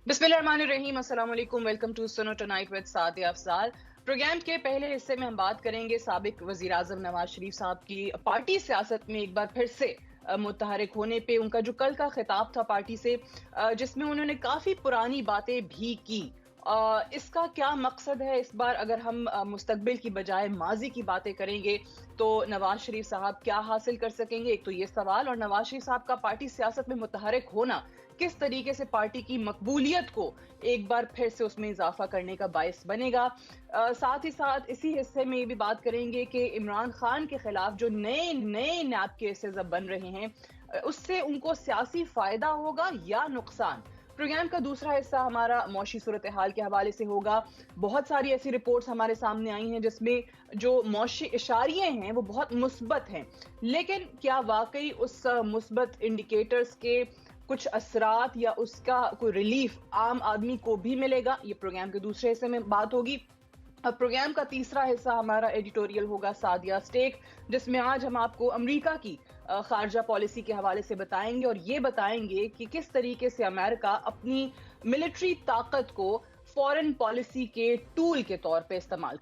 बिस्मिल्लाहिर्रहमानिर्रहीम, अस्सलाम वालेकुम। Welcome to Suno tonight with Sadia Afzal. Program के पहले हिस्से में हम बात करेंगे साबिक वज़ीर आज़म नवाज शरीफ साहब की पार्टी सियासत में एक बार फिर से मुतहरिक होने पे। उनका जो कल का खिताब था पार्टी से, जिसमें उन्होंने काफ़ी पुरानी बातें भी की। इसका क्या मकसद है इस बार? अगर हम मुस्तकबिल की बजाय माजी की बातें करेंगे तो नवाज शरीफ साहब क्या हासिल कर सकेंगे, एक तो ये सवाल। और नवाज शरीफ साहब का पार्टी सियासत में मुतहरिक होना किस तरीके से पार्टी की मकबूलियत को एक बार फिर से उसमें इजाफा करने का बायस बनेगा। साथ ही साथ इसी हिस्से में ये भी बात करेंगे कि इमरान खान के खिलाफ जो नए नए नैब केसेस अब बन रहे हैं, उससे उनको सियासी फायदा होगा या नुकसान। प्रोग्राम का दूसरा हिस्सा हमारा मौशी सूरत हाल के हवाले से होगा। बहुत सारी ऐसी रिपोर्ट्स हमारे सामने आई हैं जिसमें जो मौशी इशारिये हैं वो बहुत मुस्बत हैं, लेकिन क्या वाकई उस मुस्बत इंडिकेटर्स के कुछ असरात या उसका कोई रिलीफ आम आदमी को भी मिलेगा? ये प्रोग्राम के दूसरे हिस्से में बात होगी। अब प्रोग्राम का तीसरा हिस्सा हमारा एडिटोरियल होगा सादिया स्टेक, जिसमें आज हम आपको अमेरिका की खारजा पॉलिसी के हवाले से बताएंगे और ये बताएंगे कि किस तरीके से अमेरिका अपनी मिलिट्री ताकत को फॉरेन पॉलिसी के टूल के तौर पे इस्तेमाल।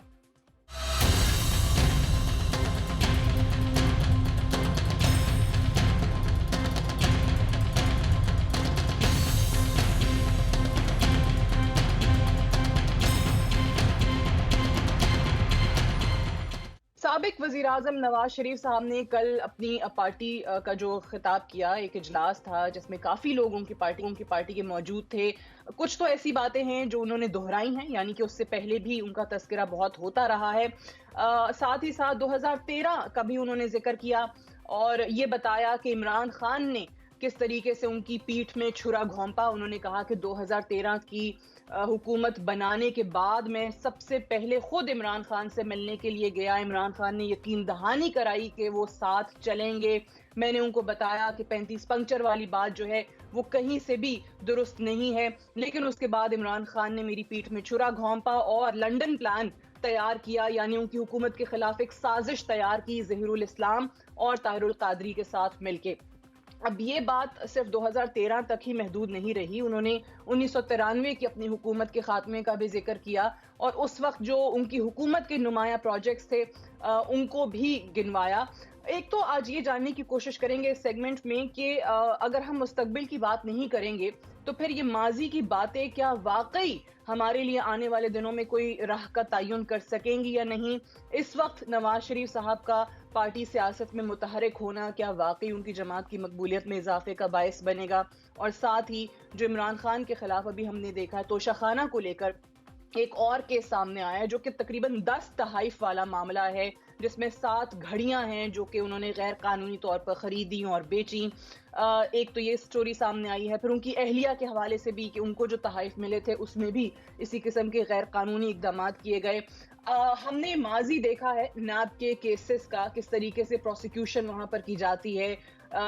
साबिक वज़ीर आज़म नवाज शरीफ साहब ने कल अपनी पार्टी का जो खिताब किया, एक इजलास था जिसमें काफ़ी लोग उनकी पार्टी के मौजूद थे। कुछ तो ऐसी बातें हैं जो उन्होंने दोहराई हैं, यानी कि उससे पहले भी उनका तज़किरा बहुत होता रहा है। साथ ही साथ 2013 का भी उन्होंने ज़िक्र किया और ये बताया कि इमरान खान ने किस तरीके से उनकी पीठ में छुरा घोंपा। उन्होंने कहा कि 2013 की हुकूमत बनाने के बाद मैं सबसे पहले खुद इमरान खान से मिलने के लिए गया। इमरान खान ने यकीन दहानी कराई कि वो साथ चलेंगे। मैंने उनको बताया कि 35 पंक्चर वाली बात जो है वो कहीं से भी दुरुस्त नहीं है। लेकिन उसके बाद इमरान खान ने मेरी पीठ में छुरा घोंपा और लंदन प्लान तैयार किया, यानी उनकी हुकूमत के खिलाफ एक साजिश तैयार की ज़हीरुल इस्लाम और ताहिरुल कादरी के साथ मिलके। अब ये बात सिर्फ 2013 तक ही महदूद नहीं रही। उन्होंने 1993 की अपनी हुकूमत के खात्मे का भी जिक्र किया और उस वक्त जो उनकी हुकूमत के नुमाया प्रोजेक्ट्स थे उनको भी गिनवाया। एक तो आज ये जानने की कोशिश करेंगे इस सेगमेंट में कि अगर हम मुस्तकबिल की बात नहीं करेंगे तो फिर ये माजी की बातें क्या वाकई हमारे लिए आने वाले दिनों में कोई राह का तयन कर सकेंगी या नहीं। इस वक्त नवाज शरीफ साहब का पार्टी सियासत में मुतहरिक होना क्या वाकई उनकी जमात की मकबूलियत में इजाफे का बायस बनेगा। और साथ ही जो इमरान खान के खिलाफ अभी हमने देखा है तोशाखाना को लेकर एक और केस सामने आया है जो कि तकरीबन 10 तहाइफ वाला मामला है, जिसमें 7 घड़ियां हैं जो कि उन्होंने गैर कानूनी तौर पर खरीदी और बेची। एक तो ये स्टोरी सामने आई है, फिर उनकी अहलिया के हवाले से भी कि उनको जो तहाइफ मिले थे उसमें भी इसी किस्म के गैर कानूनी इकदाम किए गए। हमने माजी देखा है नैब के केसेस का, किस तरीके से प्रोसिक्यूशन वहां पर की जाती है।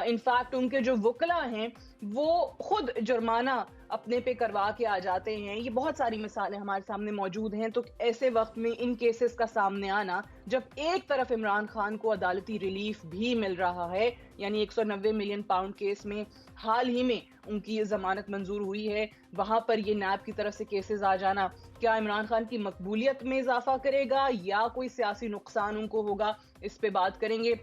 इनफैक्ट उनके जो वकला हैं वो खुद जुर्माना अपने पे करवा के आ जाते हैं। ये बहुत सारी मिसालें हमारे सामने मौजूद हैं। तो ऐसे वक्त में इन केसेस का सामने आना, जब एक तरफ इमरान खान को अदालती रिलीफ भी मिल रहा है, यानी 190 मिलियन पाउंड केस में हाल ही में उनकी जमानत मंजूर हुई है, वहां पर ये नैब की तरफ से केसेस आ जाना क्या इमरान खान की मकबूलियत में इजाफा करेगा या कोई सियासी नुकसान उनको होगा, इस पे बात करेंगे।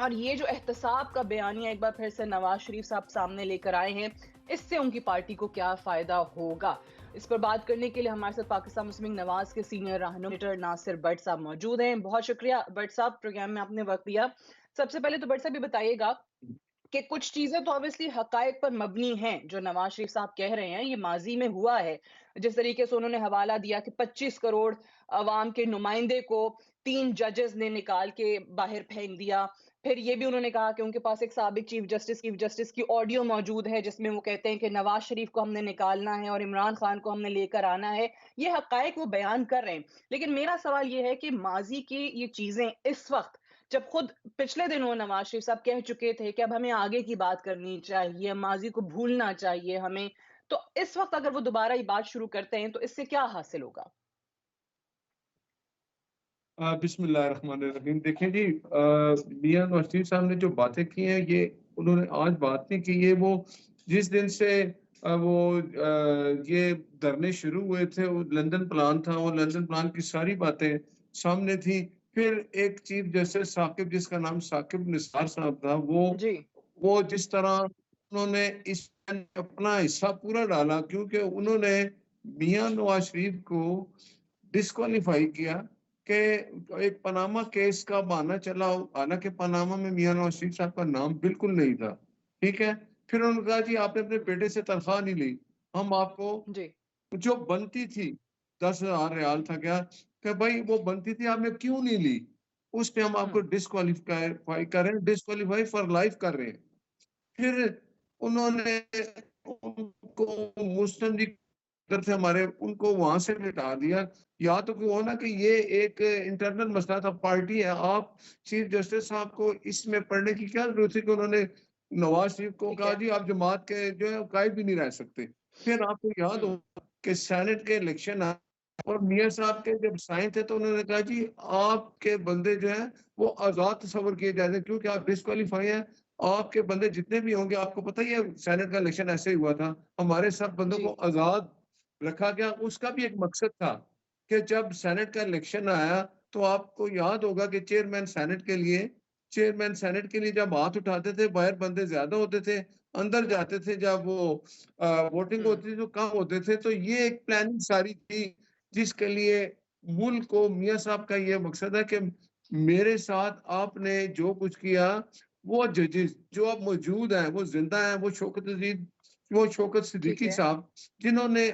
और ये जो एहतसाब का बयानिया एक बार फिर से नवाज शरीफ साहब सामने लेकर आए हैं, इससे उनकी पार्टी को क्या फायदा होगा, इस पर बात करने के लिए हमारे साथ पाकिस्तान मुस्लिम नवाज के सीनियर रहनुमा नासिर भट्ट साहब मौजूद हैं। बहुत शुक्रिया भट्ट साहब, प्रोग्राम में आपने वक्त दिया। सबसे पहले तो भट्ट साहब ये बताइएगा कि कुछ चीजें तो ऑब्वियसली हकायक पर मबनी हैं जो नवाज शरीफ साहब कह रहे हैं, ये माजी में हुआ है। जिस तरीके से उन्होंने हवाला दिया कि 25 करोड़ अवाम के नुमाइंदे को 3 जजेस ने निकाल के बाहर फेंक दिया। फिर ये भी उन्होंने कहा कि उनके पास एक साबिक चीफ जस्टिस की ऑडियो मौजूद है जिसमें वो कहते हैं कि नवाज शरीफ को हमने निकालना है और इमरान खान को हमने लेकर आना है। ये हकायक वो बयान कर रहे हैं। लेकिन मेरा सवाल ये है कि माजी की ये चीजें इस वक्त, जब खुद पिछले दिनों नवाज शरीफ साहब कह चुके थे कि अब हमें आगे की बात करनी चाहिए, माजी को भूलना चाहिए हमें, तो इस वक्त अगर वो दोबारा ये बात शुरू करते हैं तो इससे क्या हासिल होगा? बिस्मिल्लाहिर्रहमानिर्रहीम। देखें जी, मियां नवाज शरीफ साहब ने जो बातें की हैं, ये उन्होंने आज बात नहीं की। ये वो जिस दिन से ये धरने शुरू हुए थे, वो लंदन प्लान था, वो लंदन प्लान की सारी बातें सामने थी। फिर एक चीफ जस्टिस साकिब, जिसका नाम साकिब निसार साहब था, जी। वो जिस तरह उन्होंने इस अपना हिस्सा पूरा डाला, क्योंकि उन्होंने मियां नवाज शरीफ को डिस्क्वालीफाई किया कि एक पनामा केस का बहाना चला, हालांकि पनामा में मियां नवाज शरीफ साहब का नाम बिल्कुल नहीं था। ठीक है। फिर उन्होंने कहा जी आपने अपने बेटे से तनख्वाह नहीं ली, हम आपको जी। जो बनती थी 10,000 रियाल था क्या, कि भाई वो बनती थी आपने क्यों नहीं ली, उस पे हम आपको हम्म। डिस्क्वालीफाई कर रहे हैं, डिस्क्वालीफाई फॉर लाइफ कर रहे हैं। फिर उन्होंने उनको मुस्लिम लीग थे हमारे, उनको वहां से हटा दिया। या तो वो ना कि ये एक इंटरनल मसला था, पार्टी है, आप चीफ जस्टिस साहब को इसमें पढ़ने की क्या जरूरत थी कि उन्होंने नवाज शरीफ को ठीक कहा है। जी आप जमात के जो है कायद भी नहीं रह सकते। फिर आपको याद हम्म। हो कि सेनेट के इलेक्शन आए और मियां साहब के जब साइन थे तो उन्होंने कहा जी आपके बंदे जो है वो आजाद तस्वर किए जाते हैं क्योंकि आप डिस्क्वालीफाई हैं। आपके बंदे जितने भी होंगे, आपको पता ही है सेनेट का इलेक्शन ऐसे ही हुआ था, हमारे सब बंदों जी। को आजाद रखा गया। उसका भी एक मकसद था कि जब सेनेट का इलेक्शन आया तो आपको याद होगा कि चेयरमैन सेनेट के लिए जब हाथ उठाते थे बाहर बंदे ज्यादा होते थे, अंदर जाते थे जब वो वोटिंग हम्म। होती थी तो कम होते थे। तो ये एक प्लानिंग सारी थी जिसके लिए मुल्क को, मियां साहब का ये मकसद है कि मेरे साथ आपने जो कुछ किया, वो जजेस जो अब मौजूद हैं वो जिंदा हैं, वो शौकत ठीक सिद्दीकी है। साहब, जिन्होंने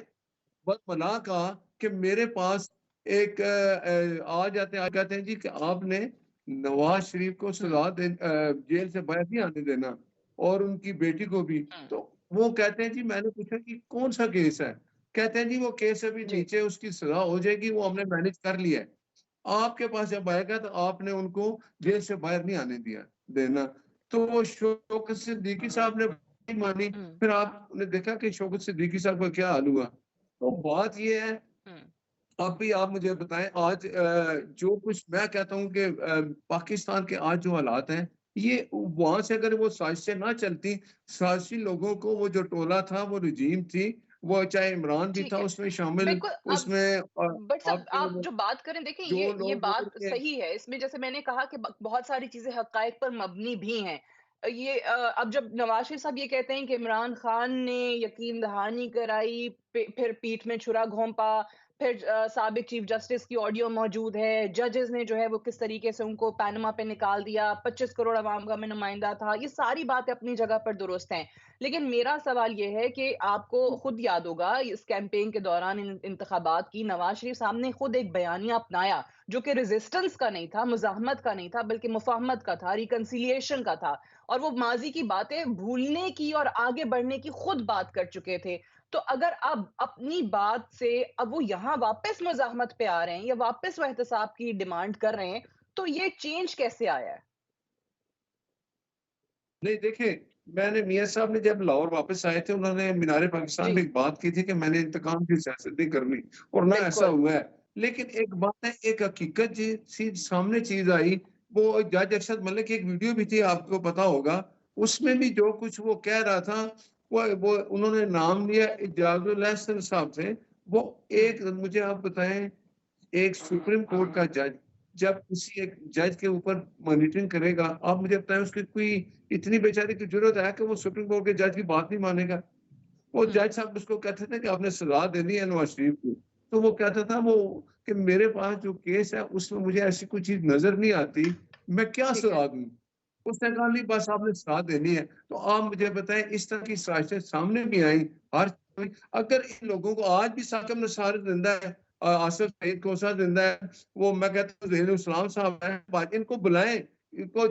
बस मना कहा कि मेरे पास एक आ कहते हैं जी कि आपने नवाज शरीफ को हम्म। जेल से बाहर नहीं आने देना और उनकी बेटी को भी। हम्म। तो वो कहते हैं जी, मैंने पूछा कि कौन सा केस है, कहते हैं जी वो केस अभी जी। नीचे, उसकी सजा हो जाएगी, वो हमने मैनेज कर लिया है। आपके पास जब आएगा तो आपने उनको जेल से बाहर नहीं आने दिया देना। तो वो शौकत सिद्दीकी साहब ने नहीं मानी। हम्म। फिर आपने देखा कि शौकत सिद्दीकी साहब का क्या हाल हुआ। तो बात ये है, हम्म। अब भी आप मुझे बताएं आज जो कुछ मैं कहता हूं कि पाकिस्तान के आज जो हालात हैं, ये वहां से अगर वो साजिशें ना चलती, साजिशी लोगों को, वो जो टोला था, वो रजीम थी, वो चाहे इमरान भी था ठीक है। उसमें शामिल, बिल्कुल। अब उसमें बट सब आपके आप जो बात करें, देखिए जो ये लोग बात उनके सही है। इसमें जैसे मैंने कहा कि बहुत सारी चीजें हकायक पर मबनी भी हैं। अब जब नवाज शरीफ साहब ये कहते हैं कि इमरान खान ने यकीन दहानी कराई, फिर पीठ में छुरा घोंपा, फिर साबिक चीफ जस्टिस की ऑडियो मौजूद है, जजेस ने जो है वो किस तरीके से उनको पैनमा पे निकाल दिया, 25 करोड़ अवाम का मैं नुमाइंदा था, ये सारी बातें अपनी जगह पर दुरुस्त हैं। लेकिन मेरा सवाल ये है कि आपको खुद याद होगा इस कैंपेन के दौरान, इन इंतखाबात की, नवाज शरीफ साहब ने खुद एक बयानिया अपनाया जो कि रेजिस्टेंस का नहीं था, मुजाहमत का नहीं था, बल्कि मुफाहमत का था, रिकंसिलिएशन का था। और वो माजी की बातें भूलने की और आगे बढ़ने की खुद बात कर चुके थे। तो अगर अब अपनी बात से अब वो यहाँ वापस मुजाहमत पे आ रहे हैं या वापस वो एहतसाब की डिमांड कर रहे हैं, तो ये चेंज कैसे आया है? नहीं देखे, मैंने मियां साहब ने जब लाहौर वापस आए थे, उन्होंने मीनारे पाकिस्तान जी। में एक बात की थी कि मैंने इंतकाम की सियासत नहीं करनी, और ना ऐसा बिल्कुल। हुआ है। लेकिन एक बात है, एक हकीकत सी सामने चीज आई, वो जज अरशद मलिक की एक वीडियो भी थी, आपको पता होगा, उसमें भी जो कुछ वो कह रहा था, वो उन्होंने नाम लिया इजाजुल हसन साहब से। वो हम्म। एक, मुझे आप बताएं, एक सुप्रीम कोर्ट का जज जब किसी एक जज के ऊपर मॉनिटरिंग करेगा, आप मुझे बताएं उसकी कोई इतनी बेचारी की जरूरत है कि वो सुप्रीम कोर्ट के जज की बात नहीं मानेगा। वो हम्म। जज साहब उसको कहते थे कि आपने सजा देनी है नवाज शरीफ को, तो वो कहता था वो कि मेरे पास जो केस है उसमें मुझे ऐसी कोई चीज नजर नहीं आती, मैं क्या ठीक है। सजा दूं। उसने कहा नहीं बस आपने सजा देनी है। तो आप मुझे बताएं, इस तरह की साजिशें सामने भी आई हर, अगर इन लोगों को आज भी साकिब निसार जिंदा है, आसिफ सईद कोसा जिंदा है, वो मैं कहता हूँ ज़हीनुल इस्लाम साहब हैं, इनको बुलाएं। इनको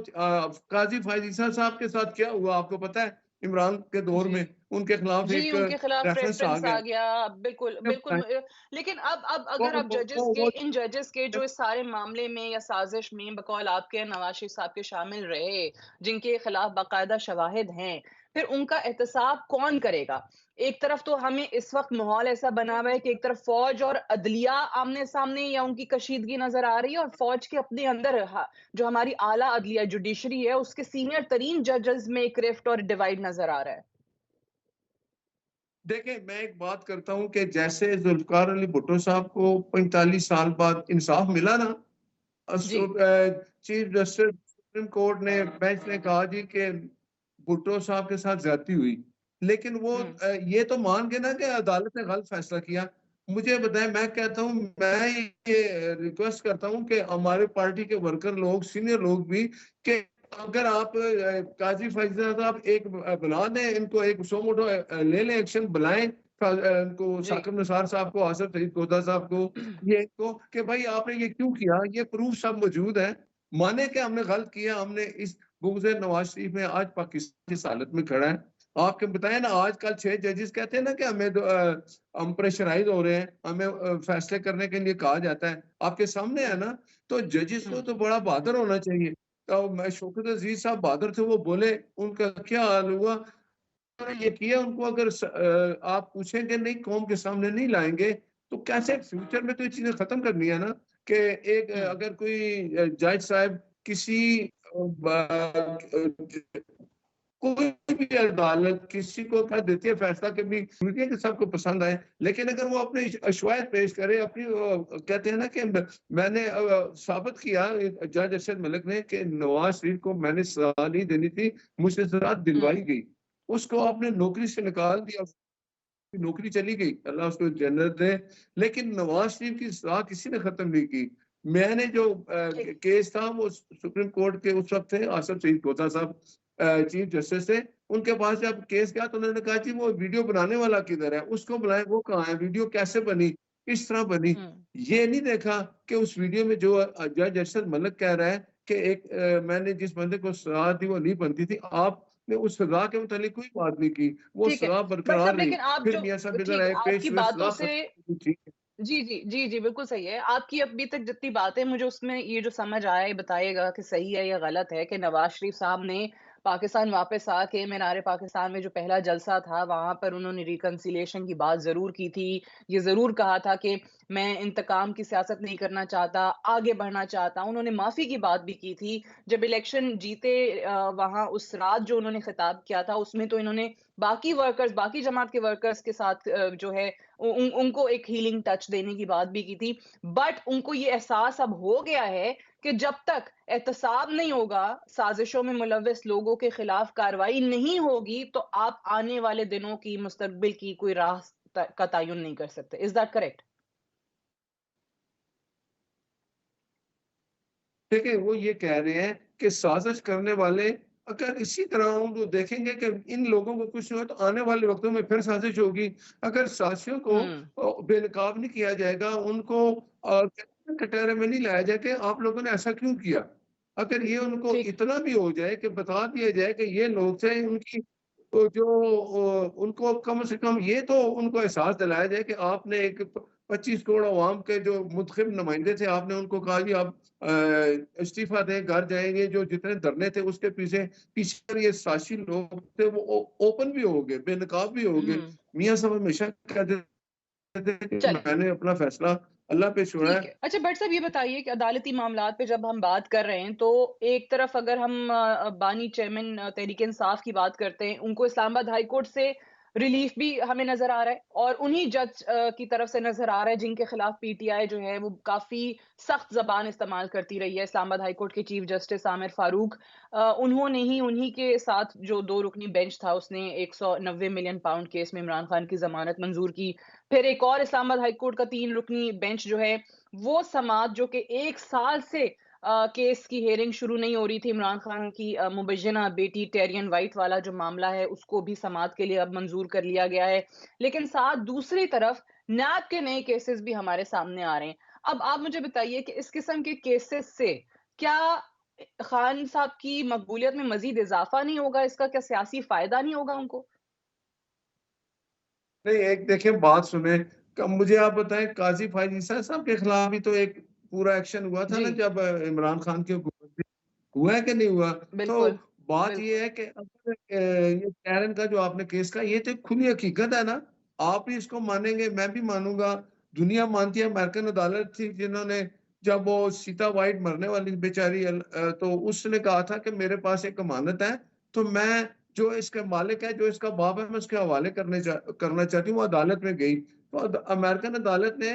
काजी फायद ईसा साहब के साथ क्या हुआ आपको पता है, इमरान के दौर जी। में उनके खिलाफ जी, एक उनके खिलाफ रेफरेंस आ रेफ़रेंस गया। आ गया। बिल्कुल, बिल्कुल। लेकिन अब अगर आप जजेस के, वो इन जजेस के जो इस सारे मामले में या साज़िश में बकौल आपके नवाज़ शरीफ साहब के शामिल रहे, जिनके खिलाफ बाकायदा शवाहिद हैं, फिर उनका एहतसाब कौन करेगा? एक तरफ तो हमें इस वक़्त माहौल ऐसा बना हुआ है कि एक तरफ फ़ौज और अदलिया आमने-सामने या उनकी कशीदगी नज़र आ रही है, और फ़ौज के अपने अंदर जो हमारी आला अदलिया जुडिशरी है, उसके सीनियर तरीन जजेस में एक रिफ्ट और डिवाइड नज़र आ रहा है। देखिए, मैं एक बात करता हूँ कि जैसे ज़ुल्फ़िकार अली भुट्टो साहब को 45 साल बाद इंसाफ मिला ना, जी। चीफ जस्टिस सुप्रीम कोर्ट ने बेंच ने कहा जी कि भुट्टो साहब के साथ ज्यादती हुई, लेकिन वो हुँ, ये तो मान के ना कि अदालत ने गलत फैसला किया। मुझे बताएं, मैं कहता हूँ, मैं ये रिक्वेस्ट करता हूँ कि हमारे पार्टी के वर्कर लोग, सीनियर लोग भी, कि अगर आप काजी फैजल साहब एक बुला दें इनको, एक सो मोटो ले लें, एक्शन बुलाएं इनको, जी। साकिब निसार साहब को, आसिफ सईद तोता साहब को, ये को कि भाई आपने ये क्यों किया, ये प्रूफ सब मौजूद है, माने कि हमने गलत किया, हमने इस बुग़्ज़ नवाज शरीफ में आज पाकिस्तान इस हालत में खड़ा है। आपके बताया ना, आजकल 6 जजेस कहते हैं ना कि हम प्रेशराइज हो रहे हैं, हमें फैसले करने के लिए कहा जाता है, आपके सामने है ना, तो जजेस को हुँ, तो बड़ा बहादुर होना चाहिए। तो मैं शौकत अजीज साहब बहादुर थे, वो बोले, उनका क्या हाल हुआ, उन्होंने ये किया, उनको अगर आप पूछेंगे नहीं, कौम के सामने नहीं लाएंगे, तो कैसे फ्यूचर में तो ये चीजें खत्म करनी है ना, कि एक हुँ, अगर कोई जज साहब किसी कोई भी अदालत किसी को कह देती है फैसला, कभी जरूरी है कि सबको पसंद आए, लेकिन अगर वो अपनी अशवायत पेश करे, अपनी कहते हैं ना कि मैंने साबित किया जज अरशद मलिक ने कि नवाज शरीफ को मैंने सजा नहीं देनी थी, मुझसे सजा हुँ, दिलवाई गई, उसको आपने नौकरी से निकाल दिया, उसकी नौकरी चली गई, अल्लाह उसको जन्नत दे, लेकिन नवाज शरीफ की सजा किसी ने खत्म नहीं की। मैंने जो ठीक। केस था वो सुप्रीम कोर्ट के उस वक्त थे आसिफ सईद कोता साहब, चीफ जस्टिस थे, उनके पास जब केस गया तो उन्होंने कहा जी वो वीडियो बनाने वाला किधर है, उसको बुलाएं, वो कहाँ है, वीडियो कैसे बनी, किस तरह बनी। हुँ, ये नहीं देखा कि उस वीडियो में जो जज अरशद मलिक कह रहा है कि एक मैंने जिस बंदे को सजा दी वो नहीं बनती थी, आपने उस सजा के मुतालिक कोई बात नहीं की, वो ठीक है। सजा बट बरकरार साहब रही। लेकिन आप फिर जो मियां साहब इधर ठीक आए, है, पेश आपकी हुए, बातों सजा से खत्म, ठीक है। जी, जी। जी, जी, बिल्कुल सही है। आपकी अभी तक जितनी बातें मुझे उसमें ये जो समझ आया, ये बताइएगा कि सही है या गलत है कि नवाज़ शरीफ साहब ने पाकिस्तान वापस आके मीनार पाकिस्तान में जो पहला जलसा था, वहाँ पर उन्होंने रिकन्सिलिएशन की बात ज़रूर की थी। ये ज़रूर कहा था कि मैं इंतकाम की सियासत नहीं करना चाहता, आगे बढ़ना चाहता हूँ। उन्होंने माफ़ी की बात भी की थी। जब इलेक्शन जीते वहाँ उस रात जो उन्होंने खिताब किया था, उसमें तो इन्होंने बाकी वर्कर्स, बाकी जमात के वर्कर्स के साथ जो है उनको एक हीलिंग टच देने की बात भी की थी। बट उनको ये एहसास अब हो गया है कि जब तक एहतसाब नहीं होगा, साज़िशों में मुलव्वस लोगों के खिलाफ कार्रवाई नहीं होगी, तो आप आने वाले दिनों की, मुस्तकबिल की कोई राह का तयन नहीं कर सकते। Is that correct? देखिए, वो ये कह रहे हैं कि साजिश करने वाले अगर इसी तरह हम तो देखेंगे कि इन लोगों को कुछ नहीं हो तो आने वाले वक्तों में फिर साजिश होगी। अगर साजिशों को हुँ, बेनकाब नहीं किया जाएगा, उनको कटघरे में नहीं लाया जाए कि आप लोगों ने ऐसा क्यों किया? अगर ये उनको ठीक। इतना भी हो जाए कि बता दिया जाए कि ये लोग थे, उनकी जो उनको कम से कम ये तो उनको एहसास दिलाया जाए कि आपने एक 25 करोड़ अवाम के जो मुंतखब नुमाइंदे थे, आपने उनको कहा जी आप इस्तीफा दें, घर जाएँगे, जो जितने धरने थे उसके पीछे पीछे ये साज़िशी लोग थे वो ओपन भी हो गए, बेनकाब भी हो गए। हुँ, मियाँ साहब हमेशा कहते थे कि चलें। मैंने अपना फैसला अल्लाह पे छोड़ा ठीक है। है। अच्छा बट साहब ये बताइए कि अदालती मामलात पे जब हम बात कर रहे हैं, तो एक तरफ अगर हम बानी चेयरमैन तहरीक-ए-इंसाफ की बात करते हैं, उनको इस्लामाबाद हाई कोर्ट से रिलीफ भी हमें नज़र आ रहा है और उन्हीं जज की तरफ से नज़र आ रहा है जिनके खिलाफ पीटीआई जो है वो काफ़ी सख्त ज़बान इस्तेमाल करती रही है। इस्लामाबाद हाई कोर्ट के चीफ जस्टिस आमिर फ़ारूक उन्होंने ही उन्हीं के साथ जो 2 रुकनी बेंच था उसने 190 मिलियन पाउंड केस में इमरान खान की ज़मानत मंज़ूर की। फिर एक और इस्लामाबाद हाई कोर्ट का 3 रुकनी बेंच जो है वो समाअत जो कि 1 साल से केस की हियरिंग शुरू नहीं हो रही थी इमरान खान की मुबज्जिना बेटी टेरियन व्हाइट वाला जो मामला है उसको भी समाअत के लिए अब मंजूर कर लिया गया है। लेकिन साथ दूसरी तरफ नैब के नए केसेस भी हमारे सामने आ रहे हैं। अब आप मुझे बताइए कि इस किस्म के केसेस से क्या खान साहब की मकबूलियत में मज़ीद इज़ाफ़ा नहीं होगा? इसका क्या सियासी फ़ायदा नहीं होगा उनको? नहीं, एक देखिए बात सुने, मुझे आप बताएं, काजी फायज ईसा साहब के खिलाफ भी तो एक पूरा एक्शन हुआ था जी, ना, जब इमरान खान की हुकूमत थी, हुआ है कि नहीं हुआ? तो बिल्कुल, बात ये बिल्कुल। है कि अगर ये कैरन का जो आपने केस कहा, ये तो खुली हकीकत है ना, आप भी इसको मानेंगे, मैं भी मानूंगा, दुनिया मानती है। अमेरिकन अदालत थी जिन्होंने, जब वो सीता वाइट मरने वाली बेचारी तो उसने कहा था कि मेरे पास एक अमानत है, तो मैं जो इसका मालिक है, जो इसका बाप है, मैं उसके हवाले करना चाहती हूँ। वो अदालत में गई, तो अमेरिकन अदालत ने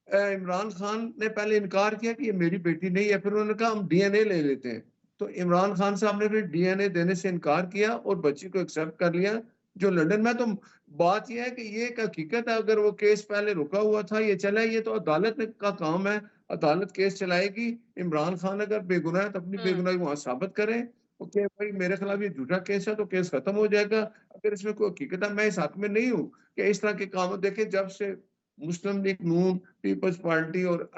इमरान खान ने पहले इनकार किया कि ये मेरी बेटी नहीं है, फिर उन्होंने कहा हम डीएनए ले लेते हैं। तो इमरान खान साहब ने फिर डीएनए देने से इनकार किया और बच्ची को एक्सेप्ट कर लिया जो लंदन में। तो बात ये है कि ये एक हकीकत है, अगर वो केस पहले रुका हुआ था, ये चला, ये तो अदालत का काम है, अदालत केस चलाएगी। इमरान खान अगर बेगुनाह है तो अपनी बेगुनाही वहां साबित करें, ओके भाई मेरे खिलाफ ये झूठा केस है, तो केस खत्म हो जाएगा। अगर इसमें कोई हकीकत है, मैं इस हक में नहीं हूँ कि इस तरह के काम देखें। जब से मुस्लिम लीग नून, पीपल्स पार्टी और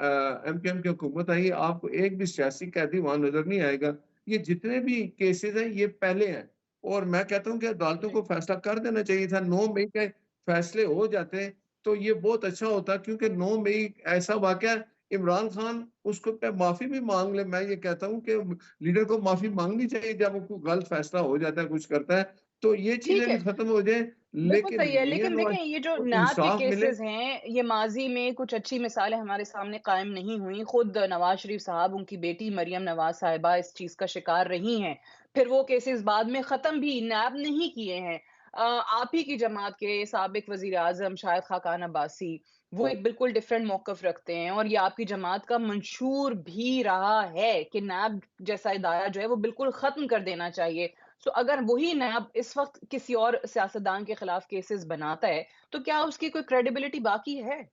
एमकेएम की हुकूमत आई, आपको एक भी सियासी कैदी वहां नजर नहीं आएगा। ये जितने भी केसेस हैं ये पहले हैं, और मैं कहता हूँ कि अदालतों को फैसला कर देना चाहिए था। 9 मई के फैसले हो जाते तो ये बहुत अच्छा होता, क्योंकि 9 मई ऐसा वाकया, इमरान खान उसको पे माफी भी मांग ले। मैं ये कहता हूँ कि लीडर को माफी मांगनी चाहिए जब वो गलत फैसला हो जाता है, कुछ करता है, तो ये ठीक चीजें भी है, खत्म हो जाए। बिल्कुल लेकिन सही है। मियां लेकिन नवाज देखें, ये जो को नैब के इंसाफ मिले। केसेस हैं, ये माज़ी में कुछ अच्छी मिसालें हमारे सामने कायम नहीं हुई। खुद नवाज़ शरीफ साहब, उनकी बेटी मरियम नवाज़ साहिबा इस चीज़ का शिकार रही हैं। फिर वो केसेस बाद में ख़त्म भी नैब ने ही किए हैं। आप ही की जमात के साबिक वज़ीर-ए-आज़म शाहिद खाकान अब्बासी, वो एक बिल्कुल डिफरेंट मौक़िफ़ रखते हैं, और ये आपकी जमात का मंशूर भी रहा है कि नैब जैसा इदारा जो है वो बिल्कुल ख़त्म कर देना चाहिए। सो अगर वही नैब इस वक़्त किसी और सियासतदान के खिलाफ केसेस बनाता है, तो क्या उसकी कोई क्रेडिबिलिटी बाकी है?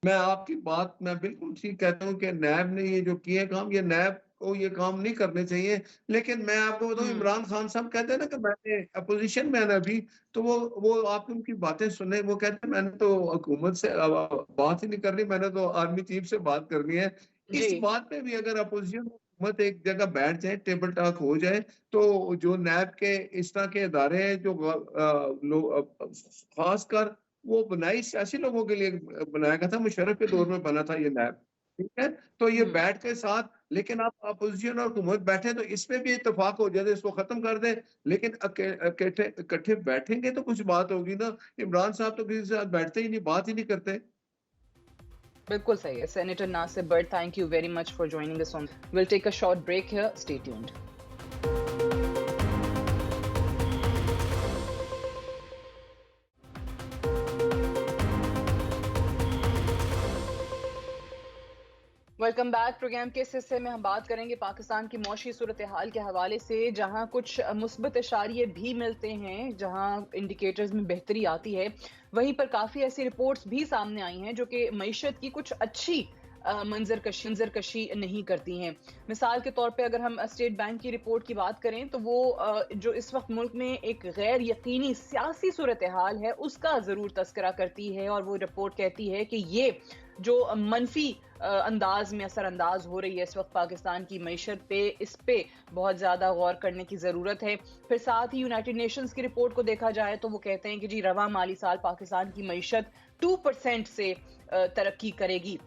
मैं आपकी बात मैं बिल्कुल ठीक कहता हूँ कि नैब ने ये जो किए काम, ये नैब को ये काम नहीं करने चाहिए। लेकिन मैं आपको बताऊँ, हुँ, इमरान खान साहब कहते हैं ना कि मैंने अपोज़िशन में है ना अभी, तो वो आप उनकी बातें सुने, वो कहते हैं मैंने तो हुकूमत से बात ही नहीं करनी, मैंने तो आर्मी चीफ से बात करनी है। जी। इस बात पे भी अगर अपोज़िशन हुकूमत एक जगह बैठ जाए, टेबल टॉक हो जाए, तो जो नैब के इस तरह के इदारे हैं जो ख़ासकर वो बनाई सियासी लोगों के लिए बनाया गया था, मुशर्रफ के दौर में बना था ये नैब, ठीक है? तो ये हुँ। बैठ के साथ, लेकिन आप अपोज़िशन और हुकूमत बैठे तो इसमें भी इत्तेफ़ाक हो जाए, इसको ख़त्म कर दें। लेकिन इकट्ठे बैठेंगे तो कुछ बात होगी ना। इमरान साहब तो किसी के साथ बैठते ही नहीं, बात ही नहीं करते। बिल्कुल सही है। Senator Nasir Butt, thank you very much for joining us on. Will take a short break here, stay tuned. Welcome back. Program के इस हिस्से में हम बात करेंगे पाकिस्तान की मौशी सूरत हाल के हवाले से, जहां कुछ मुस्बत इशारे भी मिलते हैं, जहां इंडिकेटर्स में बेहतरी आती है। वहीं पर काफ़ी ऐसी रिपोर्ट्स भी सामने आई हैं जो कि मईशत की कुछ अच्छी मंजरकशी नहीं करती हैं। मिसाल के तौर पे अगर हम स्टेट बैंक की रिपोर्ट की बात करें, तो वो जो इस वक्त मुल्क में एक गैर यकीनी सियासी सूरत हाल है उसका ज़रूर तस्करा करती है, और वो रिपोर्ट कहती है कि ये जो मनफी अंदाज में असरअंदाज हो रही है इस वक्त पाकिस्तान की मईशत पे, इस पे बहुत ज़्यादा गौर करने की ज़रूरत है। फिर साथ ही यूनाइटेड नेशंस की रिपोर्ट को देखा जाए तो वो कहते हैं कि जी रवा माली साल पाकिस्तान की मईशत 2% से तरक्की करेगी।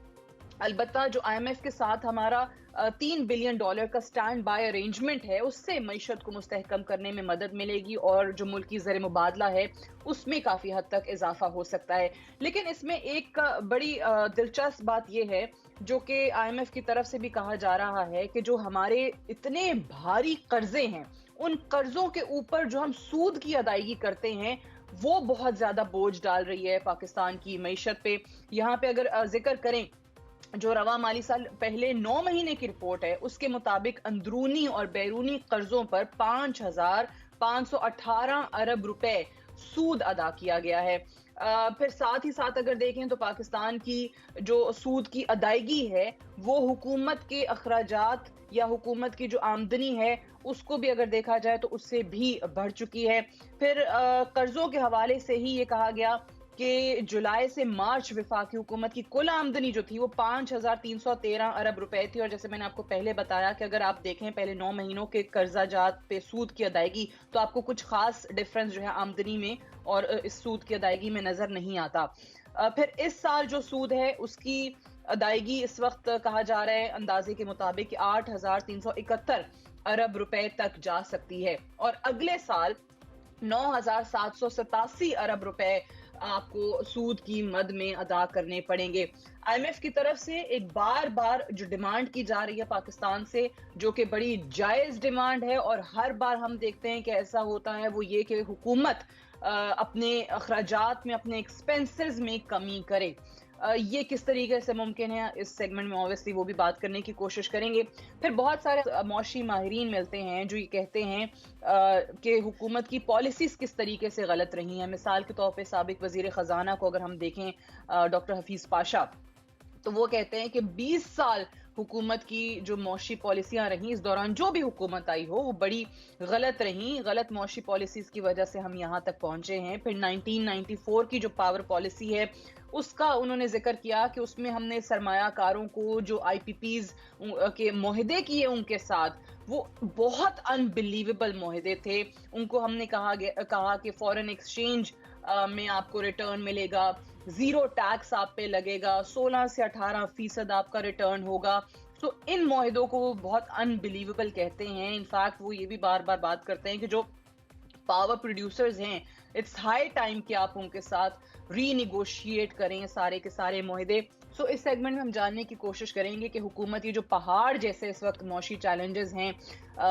अलबत्ता जो आईएमएफ के साथ हमारा $3 बिलियन का स्टैंड बाय अरेंजमेंट है, उससे मईशत को मुस्तहकम करने में मदद मिलेगी, और जो मुल्की ज़र मुबादला है उसमें काफ़ी हद तक इजाफा हो सकता है। लेकिन इसमें एक बड़ी दिलचस्प बात यह है, जो कि आईएमएफ की तरफ से भी कहा जा रहा है, कि जो हमारे इतने भारी कर्जे हैं, उन कर्जों के ऊपर जो हम सूद की अदायगी करते हैं, वो बहुत ज़्यादा बोझ डाल रही है पाकिस्तान की मईशत पे। यहाँ पे अगर जिक्र करें, जो रवा माली साल पहले 9 महीने की रिपोर्ट है, उसके मुताबिक अंदरूनी और बैरूनी कर्जों पर 5,518 अरब रुपए सूद अदा किया गया है। फिर साथ ही साथ अगर देखें तो पाकिस्तान की जो सूद की अदायगी है, वो हुकूमत के अखराजात या हुकूमत की जो आमदनी है उसको भी अगर देखा जाए तो उससे भी बढ़ चुकी है। फिर कर्जों के हवाले से ही ये कहा गया कि जुलाई से मार्च विफाकी हुकूमत की कुल आमदनी जो थी वो 5,313 अरब रुपए थी, और जैसे मैंने आपको पहले बताया कि अगर आप देखें पहले 9 महीनों के कर्जाजात पे सूद की अदायगी, तो आपको कुछ खास डिफरेंस जो है आमदनी में और इस सूद की अदायगी में नजर नहीं आता। फिर इस साल जो सूद है उसकी अदायगी इस वक्त कहा जा रहा है अंदाजे के मुताबिक 8,371 अरब रुपए तक जा सकती है, और अगले साल 9,787 अरब रुपए आपको सूद की मद में अदा करने पड़ेंगे। आईएमएफ की तरफ से एक बार-बार जो डिमांड की जा रही है पाकिस्तान से, जो कि बड़ी जायज़ डिमांड है और हर बार हम देखते हैं कि ऐसा होता है, वो ये कि हुकूमत अपने अखराजात में, अपने एक्सपेंसेस में कमी करे। ये किस तरीके से मुमकिन है, इस सेगमेंट में ऑब्वियसली वो भी बात करने की कोशिश करेंगे। फिर बहुत सारे मौशी माहिरीन मिलते हैं जो ये कहते हैं कि हुकूमत की पॉलिसीज़ किस तरीके से गलत रही हैं। मिसाल के तौर पे साबिक वज़ीर ख़ज़ाना को अगर हम देखें, डॉक्टर हफ़ीज़ पाशा, तो वो कहते हैं कि 20 साल हुकूमत की जो मौशी पॉलिसियां रहीं, इस दौरान जो भी हुकूमत आई हो वो बड़ी गलत रहीं। गलत मौशी पॉलिसीज की वजह से हम यहाँ तक पहुंचे हैं। फिर 1994 की जो पावर पॉलिसी है उसका उन्होंने जिक्र किया कि उसमें हमने सरमायाकारों को जो आईपीपीज के मुआहदे किए उनके साथ, वो बहुत अनबिलीवेबल मुआहदे थे। उनको हमने कहा कि फॉरेन एक्सचेंज में आपको रिटर्न मिलेगा, ज़ीरो टैक्स आप पे लगेगा, 16 से 18% आपका रिटर्न होगा। तो इन मुआहदों को वो बहुत अनबिलीवेबल कहते हैं। इनफैक्ट वो ये भी बार-बार बात करते हैं कि जो पावर प्रोड्यूसर्स हैं, इट्स हाई टाइम कि आप उनके साथ रीनिगोशिएट करें सारे के सारे मुआहदे। सो इस सेगमेंट में हम जानने की कोशिश करेंगे कि हुकूमत ये जो पहाड़ जैसे इस वक्त मौशी चैलेंजेस हैं,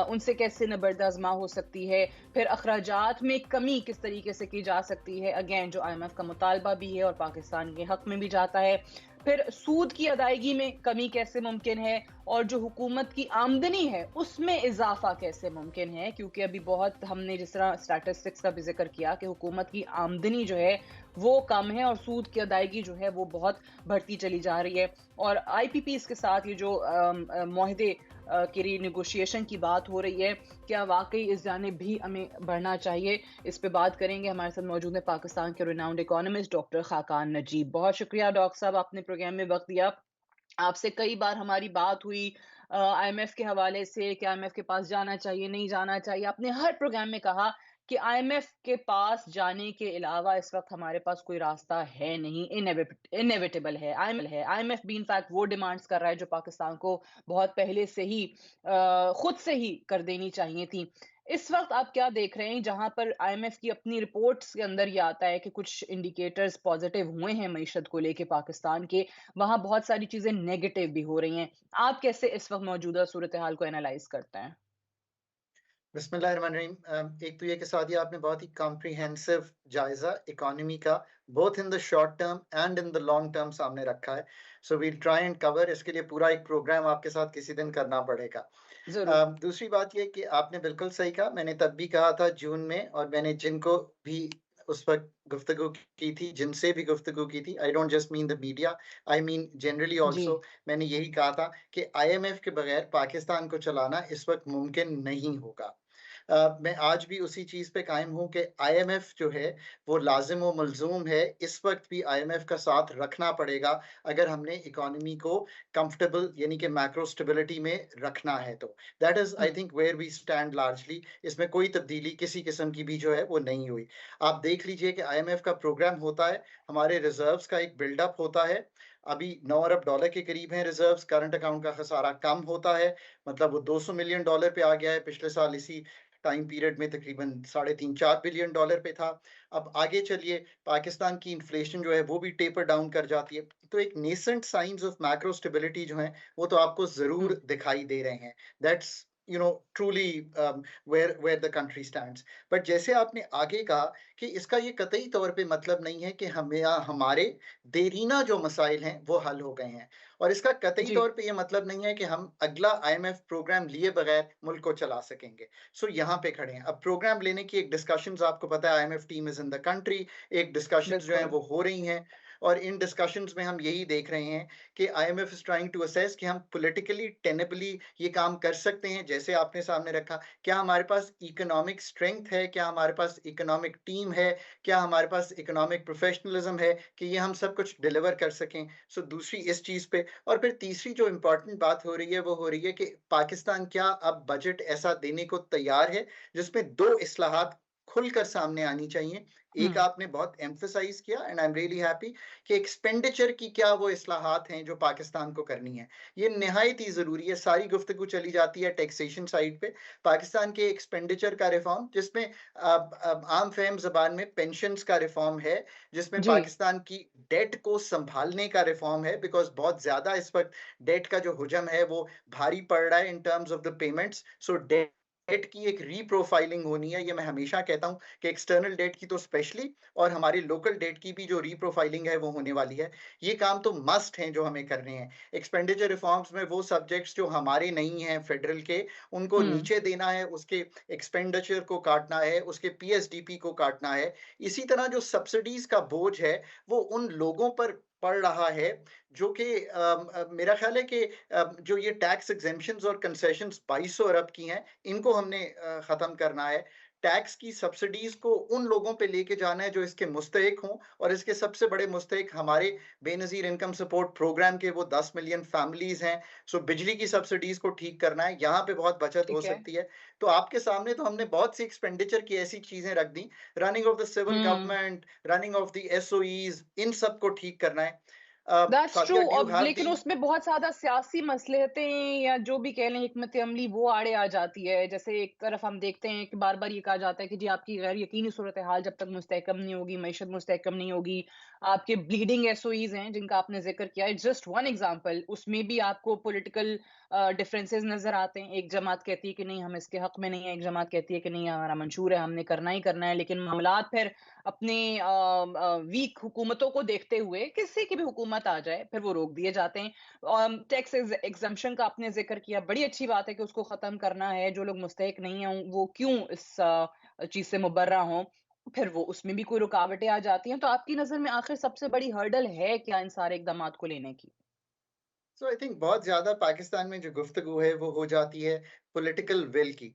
उनसे कैसे नबर्द आज़मा हो सकती है। फिर अखराजात में कमी किस तरीके से की जा सकती है, अगेन जो आईएमएफ का मुतालबा भी है और पाकिस्तान के हक में भी जाता है। फिर सूद की अदायगी में कमी कैसे मुमकिन है, और जो हुकूमत की आमदनी है उसमें इजाफा कैसे मुमकिन है, क्योंकि अभी बहुत हमने जिस तरह स्टैटिस्टिक्स का भी जिक्र किया कि हुकूमत की आमदनी जो है वो कम है और सूद की अदायगी जो है वो बहुत बढ़ती चली जा रही है। और आईपीपीज के साथ ये जो मुआहदे की रीनिगोशिएशन की बात हो रही है, क्या वाकई इस जानिब भी हमें बढ़ना चाहिए? इस पे बात करेंगे। हमारे साथ मौजूद है पाकिस्तान के renowned economist doctor Khaqan Najib. बहुत शुक्रिया डॉक्टर साहब, आपने प्रोग्राम में वक्त दिया। आपसे कई बार हमारी बात हुई आईएमएफ के हवाले से कि आईएमएफ के पास जाना चाहिए, नहीं जाना चाहिए। आपने हर प्रोग्राम में कहा कि आईएमएफ के पास जाने के अलावा इस वक्त हमारे पास कोई रास्ता है नहीं, इनएविटेबल है। आईएमएफ भी इनफैक्ट वो डिमांड्स कर रहा है जो पाकिस्तान को बहुत पहले से ही खुद से ही कर देनी चाहिए थी। इस वक्त आप क्या देख रहे हैं, जहां पर आईएमएफ की अपनी रिपोर्ट्स के अंदर ये आता है कि कुछ इंडिकेटर्स पॉजिटिव हुए हैं मईशत को लेके पाकिस्तान के, वहां बहुत सारी चीजें नेगेटिव भी हो रही हैं। आप कैसे इस वक्त मौजूदा सूरत हाल को एनालाइज करते हैं? बिस्मिल्लाहिर्रहमानिर्रहीम। एक तो ये कि सादिया आपने बहुत ही कॉम्प्रिहेंसिव जायजा इकोनॉमी का both in the short term and in the long term सामने रखा है। So will try and cover, इसके लिए पूरा एक प्रोग्राम आपके साथ किसी दिन करना पड़ेगा। जरूर। दूसरी बात ये कि आपने बिल्कुल सही कहा, मैंने तब भी कहा था जून में, और मैंने जिनको भी उस वक्त गुफ्तगू की थी, जिनसे भी गुफ्तगू की थी, I don't just mean the media, I mean generally जी। ऑल्सो, मैंने यही कहा था कि आईएमएफ के बगैर पाकिस्तान को चलाना इस वक्त मुमकिन नहीं होगा। मैं आज भी उसी चीज़ पे कायम हूँ कि आईएमएफ जो है वो लाज़िम व मलज़ूम है, इस वक्त भी आईएमएफ का साथ रखना पड़ेगा अगर हमने इकोनॉमी को कंफर्टेबल यानी कि मैक्रो स्टेबिलिटी में रखना है तो। That is I hmm. Think where we stand largely. इसमें कोई तब्दीली किसी किस्म की भी जो है वो नहीं हुई। आप देख लीजिए कि आईएमएफ का प्रोग्राम होता है, हमारे रिज़र्व्स का एक बिल्डअप होता है। अभी $9 अरब के करीब हैं रिज़र्व्स, करंट अकाउंट का खसारा कम होता है, मतलब वो $200 मिलियन पे आ गया है। पिछले साल इसी टाइम पीरियड में तकरीबन 3.5-4 बिलियन डॉलर पे था। अब आगे चलिए, पाकिस्तान की इन्फ्लेशन जो है वो भी टेपर डाउन कर जाती है। तो एक nascent science of macro stability जो है वो तो आपको हम्म। ज़रूर दिखाई दे रहे हैं। That's truly where the country stands. But जैसे आपने आगे कहा कि इसका ये कतई तौर पे मतलब नहीं है कि हमें हमारे देरीना जो मसाइल हैं वो हल हो गए हैं, और इसका कतई जी। तौर पे ये मतलब नहीं है कि हम अगला आईएमएफ प्रोग्राम लिए बगैर मुल्क को चला सकेंगे। सो यहाँ पे खड़े हैं। अब प्रोग्राम लेने की एक डिस्कशंस, आपको पता है IMF team is in the country, एक डिस्कशंस जो हैं बिल्कुल। वो हो रही हैं, और इन डिस्कशंस में हम यही देख रहे हैं कि IMF is trying to assess कि हम पॉलिटिकली टेनेबली ये काम कर सकते हैं जैसे आपने सामने रखा। क्या हमारे पास इकोनॉमिक स्ट्रेंथ है, क्या हमारे पास इकोनॉमिक टीम है, क्या हमारे पास इकोनॉमिक प्रोफेशनलिज्म है कि ये हम सब कुछ डिलीवर कर सकें। सो दूसरी इस चीज़ पे, और फिर तीसरी जो इम्पोर्टेंट बात हो रही है वो हो रही है कि पाकिस्तान क्या अब बजट ऐसा देने को तैयार है जिसमें 2 इस्लाहात खुलकर सामने आनी चाहिए। एक हुँ, आपने बहुत एम्फसाइज किया and I am really happy कि एक्सपेंडिचर की क्या वो इस्लाहात हैं जो पाकिस्तान को करनी है। ये निहायत ही ज़रूरी है। सारी गुफ्तगू चली जाती है टैक्सेशन साइड पे। पाकिस्तान के एक्सपेंडिचर का रिफ़ॉर्म जिसमें आम फ़हम ज़बान में पेंशन्स का रिफ़ॉर्म है, जिसमें जी। पाकिस्तान की डेट को सँभालने का रिफ़ॉर्म है बिकॉज़ बहुत ज़्यादा इस वक़्त डेट का जो हुजम है वो भारी पड़ रहा है in terms of the payments. So debt की एक रीप्रोफाइलिंग होनी है। ये मैं हमेशा कहता हूँ कि एक्सटर्नल डेट की तो स्पेशली और हमारी लोकल डेट की भी जो रीप्रोफाइलिंग है वो होने वाली है। ये काम तो मस्ट हैं जो हमें करने हैं। एक्सपेंडिचर रिफॉर्म्स में वो सब्जेक्ट्स जो हमारे नहीं हैं फेडरल के, उनको हुँ, नीचे देना है, उसके एक्सपेंडिचर को काटना है, उसके पीएसडीपी को काटना है। इसी तरह जो सब्सिडीज़ का बोझ है, वो उन लोगों पर पड़ रहा है जो कि मेरा ख़्याल है कि जो ये टैक्स एग्ज़ेम्पशंस और कंसेशंस 2200 अरब की हैं, इनको हमने ख़त्म करना है। टैक्स की सब्सिडीज़ को उन लोगों पे लेके जाना है जो इसके मुस्तहिक हों और इसके सबसे बड़े मुस्तहिक हमारे बेनज़ीर इनकम सपोर्ट प्रोग्राम के वो 10 मिलियन फैमिलीज़ हैं। सो बिजली की सब्सिडीज़ को ठीक करना है, यहाँ पे बहुत बचत हो ठीक है। सकती है। तो आपके सामने तो हमने बहुत सी एक्सपेंडिचर की ऐसी चीज़ें रख दी, रनिंग ऑफ द सिविल हुँ। Government, running of the SOEs, इन सब को ठीक करना है। That's true. Sadia do you अब हैव लेकिन द उसमें बहुत ज़्यादा सियासी मसलहतें या जो भी कह लें हिकमत अमली वो आड़े आ जाती है। जैसे एक तरफ हम देखते हैं कि बार-बार ये कहा जाता है कि जी आपकी गैर यकीनी सूरत-ए-हाल जब तक मुस्तहकम नहीं होगी, मईशत मुस्तहकम नहीं होगी, आपके ब्लीडिंग एसओईज़ हैं जिनका आपने ज़िक्र किया, इट्स जस्ट वन एग्ज़ाम्पल। उसमें भी आपको पॉलिटिकल डिफरेंसेस नज़र आते हैं। एक जमात कहती है कि नहीं हम इसके हक में नहीं है, एक जमात कहती है कि नहीं हमारा मंशूर है, हमने करना ही करना है। लेकिन मामलात फिर अपने वीक हुकूमतों को देखते हुए किसी की भी हुकूमत आ जाए फिर वो रोक दिए जाते हैं। टैक्स एग्जम्पशन का आपने जिक्र किया, बड़ी अच्छी बात है कि उसको खत्म करना है। जो लोग मुस्तहिक नहीं है वो क्यों इस चीज से मुबर्रा हों, फिर वो उसमें भी कोई रुकावटें आ जाती हैं। तो आपकी नजर में आखिर सबसे बड़ी हर्डल है क्या इन सारे इकदाम को लेने की? सो आई थिंक बहुत ज़्यादा पाकिस्तान में जो गुफ्तगू है वो हो जाती है पॉलिटिकल विल की।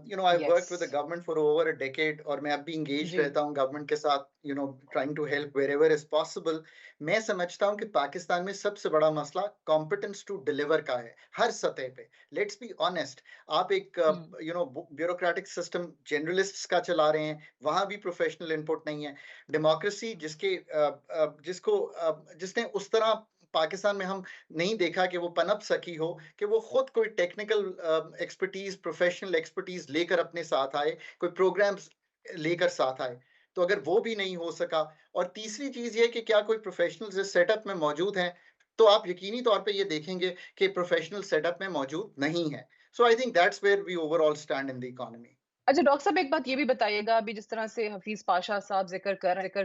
You know I yes. Worked with the government for over a decade और मैं अब भी एंगेज्ड जी। रहता हूँ गवर्नमेंट के साथ, you know trying to help wherever is possible. मैं समझता हूँ कि पाकिस्तान में सबसे बड़ा मसला कॉम्पिटेंस टू डिलीवर का है हर सतह पे। Let's be honest. आप एक हम्म। यू नो ब्यूरोक्रेटिक सिस्टम जनरलिस्ट्स का चला रहे हैं, वहां भी प्रोफेशनल इनपुट नहीं है। डेमोक्रेसी जिसने उस तरह पाकिस्तान में हम नहीं देखा कि वो पनप सकी हो कि वो खुद कोई टेक्निकल एक्सपर्टीज, प्रोफेशनल एक्सपर्टीज लेकर अपने साथ आए, कोई प्रोग्राम्स लेकर साथ आए। तो अगर वो भी नहीं हो सका, और तीसरी चीज ये कि क्या कोई प्रोफेशनल्स इस सेटअप में मौजूद हैं, तो आप यकीनी तौर पे ये देखेंगे कि प्रोफेशनल सेटअप में मौजूद नहीं है। So I think that's where we overall stand in the economy. अच्छा डॉक्टर साहब एक बात ये भी बताइएगा, अभी जिस तरह से हफीज पाशा साहब जिक्र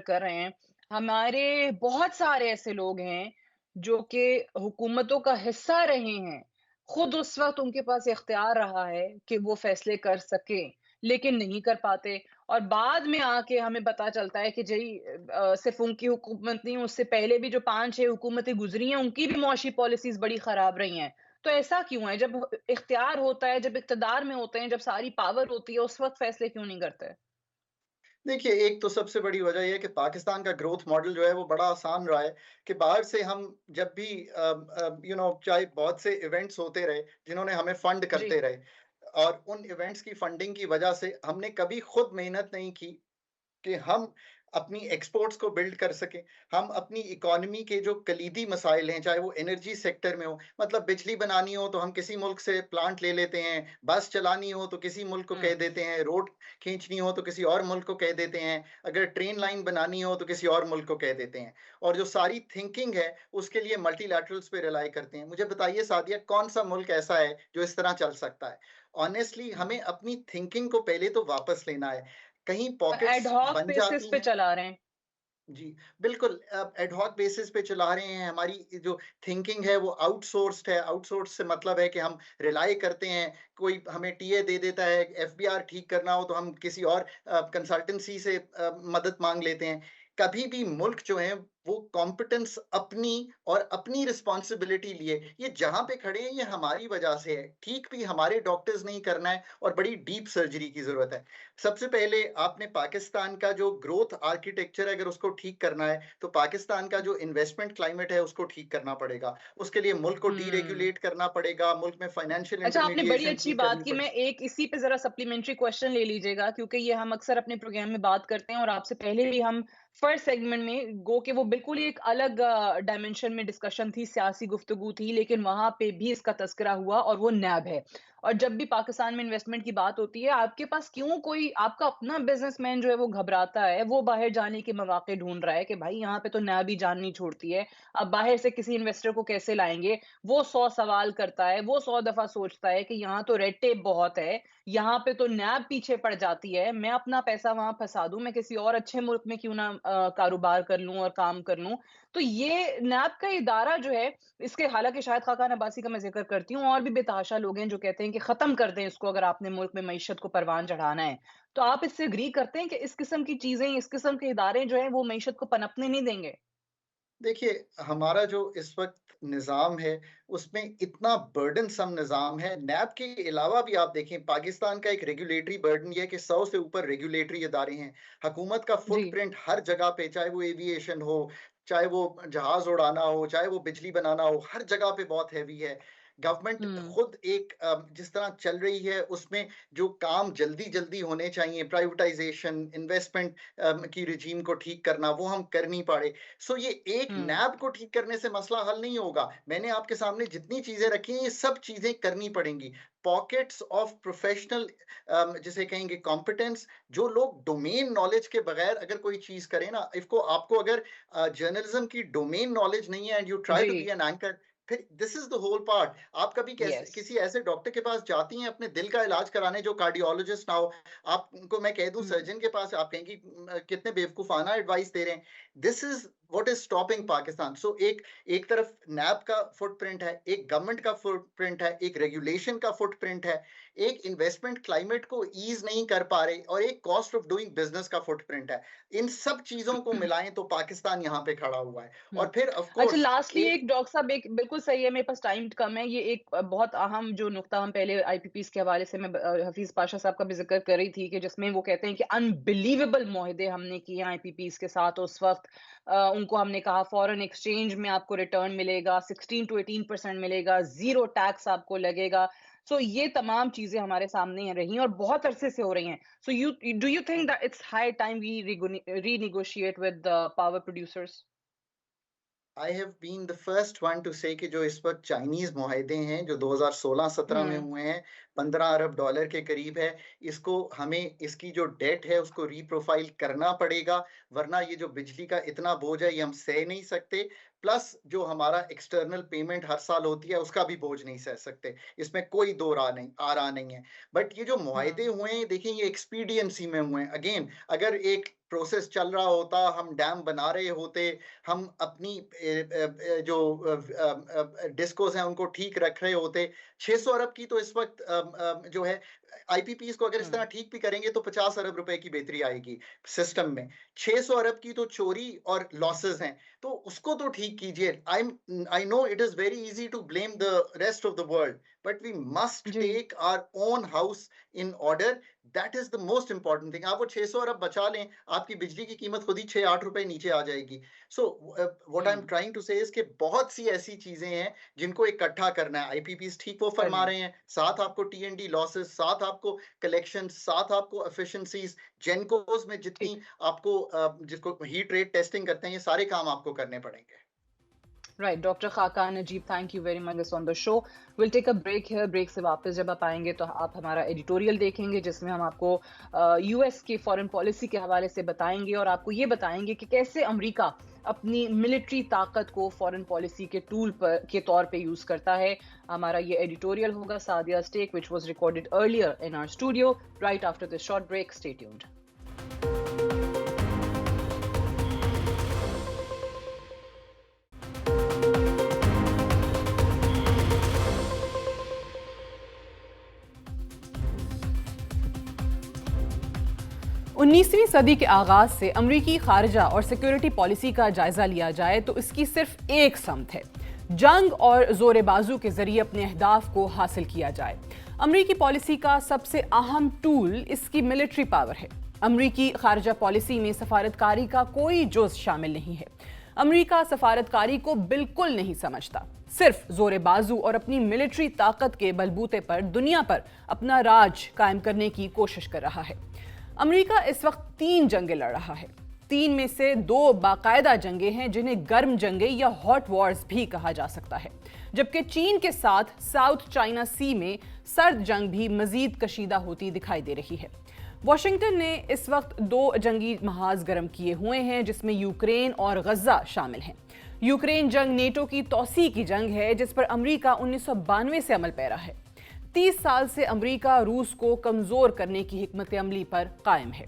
कर रहे हैं, हमारे बहुत सारे ऐसे लोग हैं जो कि हुकूमतों का हिस्सा रहे हैं, खुद उस वक्त उनके पास इख्तियार रहा है कि वो फैसले कर सके लेकिन नहीं कर पाते, और बाद में आके हमें पता चलता है कि जी सिर्फ उनकी हुकूमत नहीं, उससे पहले भी जो 5-6 हुकूमतें गुजरी हैं उनकी भी मुआशी पॉलिसीज बड़ी खराब रही हैं। तो ऐसा क्यों है? जब इख्तियार होता है, जब इक़्तिदार में होते हैं, जब सारी पावर होती है, उस वक़्त फ़ैसले क्यों नहीं करते? देखिए, एक तो सबसे बड़ी वजह ये है कि पाकिस्तान का ग्रोथ मॉडल जो है वो बड़ा आसान रहा है कि बाहर से हम जब भी यू नो चाहे बहुत से इवेंट्स होते रहे जिन्होंने हमें फंड जी। करते रहे, और उन इवेंट्स की फंडिंग की वजह से हमने कभी खुद मेहनत नहीं की कि हम अपनी एक्सपोर्ट्स को बिल्ड कर सकें। हम अपनी इकोनॉमी के जो कलीदी मसाइल हैं, चाहे वो एनर्जी सेक्टर में हो, मतलब बिजली बनानी हो तो हम किसी मुल्क से प्लांट ले लेते हैं, बस चलानी हो तो किसी मुल्क को कह हुँ। देते हैं, रोड खींचनी हो तो किसी और मुल्क को कह देते हैं, अगर ट्रेन लाइन बनानी हो तो किसी और मुल्क को कह देते हैं। और जो सारी थिंकिंग है, उसके लिए मल्टीलैटरल्स पे रिलाई करते हैं। मुझे बताइए सादिया, कौन-सा मुल्क ऐसा है जो इस तरह चल सकता है? ऑनेस्टली हमें अपनी थिंकिंग को पहले तो वापस लेना है। कहीं एड पॉकेट्स हॉक बन बेसिस जाती पे हैं। चला रहे हैं। जी, बिल्कुल एड हॉक बेसिस पे चला रहे हैं। हमारी जो थिंकिंग है वो आउटसोर्स्ड है। आउटसोर्स से मतलब है कि हम रिलाई करते हैं, कोई हमें टीए दे देता है, एफबीआर ठीक करना हो तो हम किसी और कंसल्टेंसी से मदद माँग लेते हैं। कभी भी मुल्क जो है वो कॉम्पिटेंस अपनी और अपनी रिस्पॉन्सिबिलिटी लिए, ये जहां पे खड़े हैं ये हमारी वजह से है। ठीक भी हमारे डॉक्टर्स नहीं करना है और बड़ी डीप सर्जरी की जरूरत है। सबसे पहले आपने पाकिस्तान का जो ग्रोथ आर्किटेक्चर है, अगर उसको ठीक करना है तो पाकिस्तान का जो इन्वेस्टमेंट क्लाइमेट है उसको ठीक करना पड़ेगा। उसके लिए मुल्क को हम्म। डीरेगुलेट करना पड़ेगा, मुल्क में फाइनेंशियल अच्छा, आपने बड़ी इंटरमीडिएशन अच्छी ठीक बात करनी की। मैं पड़ेगी। एक इसी पे ज़रा सप्लीमेंट्री क्वेश्चन ले लीजिएगा, क्योंकि ये हम अक्सर अपने प्रोग्राम में बात करते हैं और आपसे पहले भी हम फर्स्ट सेगमेंट में गो के वो बिल्कुल ही एक अलग डायमेंशन में डिस्कशन थी, सियासी गुफ्तगू थी, लेकिन वहाँ पे भी इसका तज़किरा हुआ और वो नैब है। और जब भी पाकिस्तान में इन्वेस्टमेंट की बात होती है, आपके पास क्यों कोई आपका अपना बिज़नेसमैन जो है वो घबराता है, वो बाहर जाने के मौके ढूँढ रहा है कि भाई यहाँ पे तो नैब ही जान नहीं छोड़ती है, अब बाहर से किसी इन्वेस्टर को कैसे लाएँगे? वो 100 सवाल करता है, वो 100 दफ़ा सोचता है कि यहाँ तो रेड टेप बहुत है, यहाँ पे तो नैब पीछे पड़ जाती है, मैं अपना पैसा वहाँ फँसा दूँ, मैं किसी और अच्छे मुल्क में क्यों ना कारोबार कर लूँ और काम कर लूँ। तो ये नैब का इदारा जो है, इसके हालाँकि शाहिद खाकान अब्बासी का मैं ज़िक्र करती हूँ, और भी बेतहाशा लोग हैं जो कहते हैं कि ख़त्म कर दें इसको अगर आपने मुल्क में मईशत को परवान चढ़ाना है। तो आप इससे एग्री करते हैं कि इस किस्म की चीज़ें, इस किस्म के इदारे जो हैं, वो मईशत को पनपने नहीं देंगे? देखिए, हमारा जो इस वक़्त निज़ाम है, उसमें इतना बर्डनसम निज़ाम है। नैब के अलावा भी आप देखें, पाकिस्तान का एक रेगुलेटरी बर्डन ये है कि 100 से ऊपर रेगुलेटरी इदारे हैं। हुकूमत का जी। फुटप्रिंट हर जगह पे, चाहे वो एविएशन हो, चाहे वो जहाज़ उड़ाना हो, चाहे वो बिजली बनाना हो, हर जगह पे बहुत हेवी है। गवर्नमेंट हुँ। खुद एक जिस तरह चल रही है, उसमें जो काम जल्दी-जल्दी होने चाहिए, प्राइवेटाइज़ेशन, इन्वेस्टमेंट की रिजीम को ठीक करना, वो हम कर नहीं पा रहे। सो ये एक हुँ। नैब को ठीक करने से मसला हल नहीं होगा। मैंने आपके सामने जितनी चीज़ें रखी हैं, ये सब चीज़ें करनी पड़ेंगी। पॉकेट्स ऑफ प्रोफेशनल जिसे कहेंगे कॉम्पिटेंस, जो लोग डोमेन नॉलेज के बगैर अगर कोई चीज़ करें ना, इसको आपको अगर जर्नलिज़्म की डोमेन नॉलेज नहीं है एंड यू ट्राई जी। टू बी एन एंकर, फिर this is the whole part. आप कभी कैसे यस। किसी ऐसे डॉक्टर के पास जाती हैं अपने दिल का इलाज कराने जो कार्डियोलॉजिस्ट ना हो, आप उनको मैं कह दूँ हुँ। सर्जन के पास, आप कहेंगी कितने बेवकूफ़ाना एडवाइस दे रहे हैं। This is what is stopping Pakistan. So एक एक तरफ नैब का फुटप्रिंट है, एक गवर्नमेंट का फुटप्रिंट है, एक रेगुलेशन का फुटप्रिंट है, एक इन्वेस्टमेंट क्लाइमेट को ईज़ नहीं कर पा रहे और एक कॉस्ट ऑफ डूइंग बिज़नेस का फुटप्रिंट है। इन सब चीज़ों को मिलाएँ तो पाकिस्तान यहाँ पे खड़ा हुआ है। हुँ। और फिर ऑफ अच्छा, कोर्स लास्टली एक एक डॉक्टर साहब, एक बिल्कुल सही है, मेरे पास टाइम कम है। ये एक बहुत अहम जो नुक्ता हम पहले आईपीपीज़ के हवाले से मैं हफ़ीज़ पाशा साहब का भी ज़िक्र कर रही थी कि जिसमें वो कहते हैं कि अनबिलीवेबल मुआहदे हमने किए हैं आईपीपीज़ के साथ उस वक़्त। उनको हमने कहा फॉरेन एक्सचेंज में आपको रिटर्न मिलेगा, 16 टू 18% मिलेगा, ज़ीरो टैक्स आपको लगेगा। सो ये तमाम चीज़ें हमारे सामने रही हैं और बहुत अरसे से हो रही हैं। So do you think that it's high time we renegotiate with the power producers? I have been the first one to say कि जो इस वक़्त चाइनीज़ मुआहदे हैं, जो 2016-17 में हुँ। हुए हैं, 15 अरब डॉलर के करीब है। इसको हमें इसकी जो डेट है, उसको रीप्रोफ़ाइल करना पड़ेगा, वरना ये जो बिजली का इतना बोझ है, ये हम सह नहीं सकते। प्लस जो हमारा एक्सटर्नल पेमेंट हर साल होती है, उसका भी बोझ नहीं सह सकते। इसमें कोई दो राह नहीं आ रहा नहीं है। बट ये जो मुआहदे हुँ। हुए हैं, देखिए ये एक्सपीडियंसी में हुए हैं। अगेन अगर एक प्रोसेस चल रहा होता, हम डैम बना रहे होते, हम अपनी जो डिस्कोस हैं उनको ठीक रख रहे होते। 600 अरब की तो इस वक़्त जो है आईपीपीज़ को अगर इस तरह हुँ। ठीक भी करेंगे तो 50 अरब रुपए की बेहतरी आएगी सिस्टम में। 600 अरब की तो चोरी और लॉसेस हैं, तो उसको तो ठीक कीजिए। I know it is very easy to blame the rest of the world, but we must जी। Take our own house in order. That is the most important thing. आप वो 600 अरब बचा लें, आपकी बिजली की कीमत खुद ही 6-8 रुपए नीचे आ जाएगी। सो व्हाट आई एम हुँ। ट्राइंग टू से इज कि बहुत सी ऐसी चीजें हैं जिनको इकट्ठा करना है। आईपीपीस ठीक वो फरमा करना है। रहे हैं, साथ आपको टीएनडी लॉसेस, साथ आपको कलेक्शन, साथ आपको एफिशिएंसीज, जेनकोस में जितनी ठीक। आपको जिसको हीट रेट टेस्टिंग करते हैं, ये सारे काम आपको करने पड़ेंगे। Right, doctor Khaqan Najib, thank you very much on the show. Will take a break here. Break से वापस जब आप आएँगे तो आप हमारा एडिटोरियल देखेंगे जिसमें हम आपको यूएस की फॉरेन पॉलिसी के हवाले से बताएँगे और आपको ये बताएँगे कि कैसे अमेरिका अपनी मिलिट्री ताकत को फॉरेन पॉलिसी के टूल पर के तौर पे यूज़ करता है। हमारा ये एडिटोरियल होगा Sadia's take which was recorded earlier in our studio right after this short break. Stay tuned. 19वीं सदी के आगाज से अमरीकी खारजा और सिक्योरिटी पॉलिसी का जायजा लिया जाए तो इसकी सिर्फ एक समत है, जंग और जोरेबाजू के जरिए अपने अहदाफ को हासिल किया जाए। अमरीकी पॉलिसी का सबसे अहम टूल इसकी मिलिट्री पावर है। अमरीकी खारजा पॉलिसी में सफारतकारी का कोई जुज़ शामिल नहीं है। अमरीका सफारतकारी को बिल्कुल नहीं समझता, सिर्फ जोरेबाजू और अपनी मिलिट्री ताकत के बलबूते पर दुनिया पर अपना राज कायम करने की कोशिश कर रहा है। अमरीका इस वक्त 3 जंगें लड़ रहा है। 3 में से 2 बाकायदा जंगें हैं जिन्हें गर्म जंगें या हॉट वॉर्स भी कहा जा सकता है, जबकि चीन के साथ साउथ चाइना सी में सर्द जंग भी मजीद कशीदा होती दिखाई दे रही है। वॉशिंगटन ने इस वक्त 2 जंगी महाज गर्म किए हुए हैं, जिसमें यूक्रेन और गजा शामिल हैं। यूक्रेन जंग नेटो की तौसी की जंग है, जिस पर अमरीका 1992 से अमल पैरा है। 30 साल से अमरीका रूस को कमजोर करने की हिकमत अमली पर कायम है।